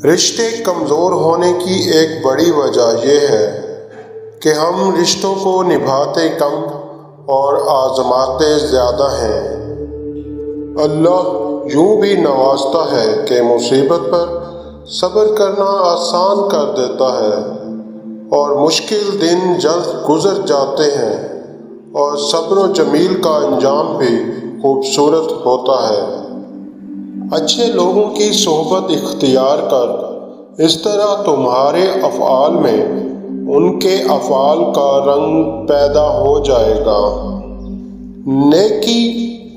رشتے کمزور ہونے کی ایک بڑی وجہ یہ ہے کہ ہم رشتوں کو نبھاتے کم اور آزماتے زیادہ ہیں۔ اللہ یوں بھی نوازتا ہے کہ مصیبت پر صبر کرنا آسان کر دیتا ہے اور مشکل دن جلد گزر جاتے ہیں اور صبر و جمیل کا انجام بھی خوبصورت ہوتا ہے۔ اچھے لوگوں کی صحبت اختیار کر، اس طرح تمہارے افعال میں ان کے افعال کا رنگ پیدا ہو جائے گا۔ نیکی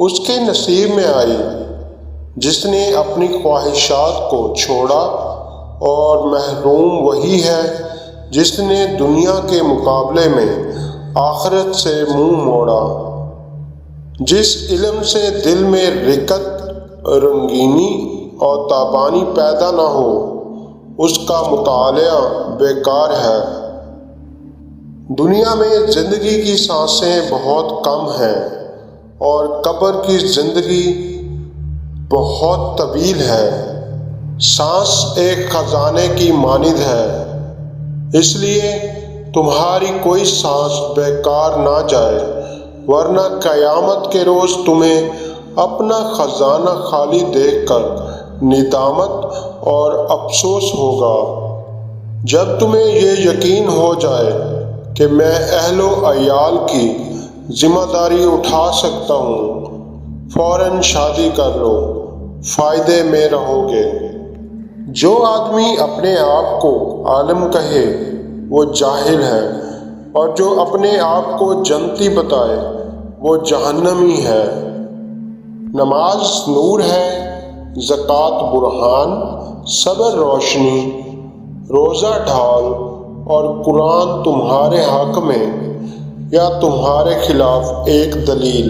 اس کے نصیب میں آئی جس نے اپنی خواہشات کو چھوڑا، اور محروم وہی ہے جس نے دنیا کے مقابلے میں آخرت سے منہ موڑا۔ جس علم سے دل میں رقت، رنگینی اور تابانی پیدا نہ ہو، اس کا مطالعہ بیکار ہے۔ دنیا میں زندگی کی سانسیں بہت کم ہیں اور قبر کی زندگی بہت طویل ہے۔ سانس ایک خزانے کی مانند ہے، اس لیے تمہاری کوئی سانس بیکار نہ جائے، ورنہ قیامت کے روز تمہیں اپنا خزانہ خالی دیکھ کر ندامت اور افسوس ہوگا۔ جب تمہیں یہ یقین ہو جائے کہ میں اہل و عیال کی ذمہ داری اٹھا سکتا ہوں، فوراً شادی کر لو، فائدے میں رہو گے۔ جو آدمی اپنے آپ کو عالم کہے وہ جاہل ہے، اور جو اپنے آپ کو جنتی بتائے وہ جہنمی ہے۔ نماز نور ہے، زکوٰۃ برہان، صبر روشنی، روزہ ڈھال، اور قرآن تمہارے حق میں یا تمہارے خلاف ایک دلیل۔